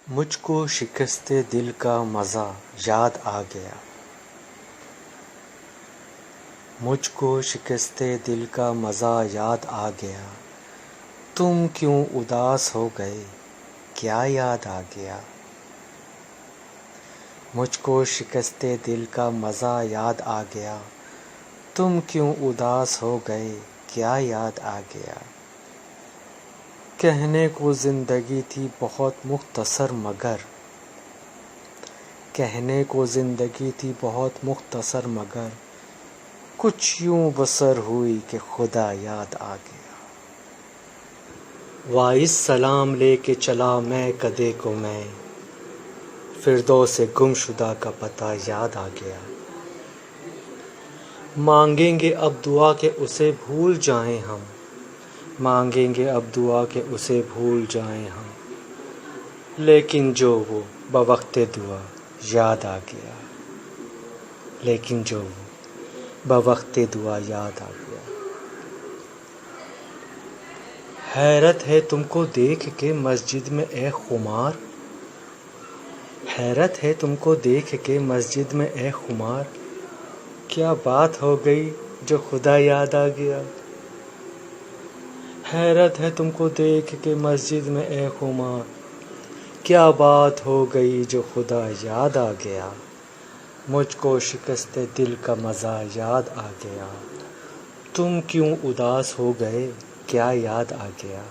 مجھ کو شکست دل کا مزہ یاد آ گیا، مجھ کو شکست دل کا مزہ یاد آ گیا، تم کیوں اداس ہو گئے کیا یاد آ گیا؟ مجھ کو شکست دل کا مزہ یاد آ گیا، تم کیوں اداس ہو گئے کیا یاد آ گیا؟ کہنے کو زندگی تھی بہت مختصر مگر، کہنے کو زندگی تھی بہت مختصر مگر، کچھ یوں بسر ہوئی کہ خدا یاد آ گیا۔ وائس سلام لے کے چلا میں کدے کو میں، فردوس گمشدہ کا پتہ یاد آ گیا۔ مانگیں گے اب دعا کہ اسے بھول جائیں ہم، مانگیں گے اب دعا کہ اسے بھول جائیں ہم، لیکن جو وہ بوقت دعا یاد آ گیا، لیکن جو وہ بوقت دعا یاد آ گیا۔ حیرت ہے تم کو دیکھ کے مسجد میں اے خمار، حیرت ہے تم کو دیکھ کے مسجد میں اے خمار، کیا بات ہو گئی جو خدا یاد آ گیا؟ حیرت ہے تم کو دیکھ کے مسجد میں اے خمار، کیا بات ہو گئی جو خدا یاد آ گیا؟ مجھ کو شکست دل کا مزہ یاد آ گیا، تم کیوں اداس ہو گئے کیا یاد آ گیا؟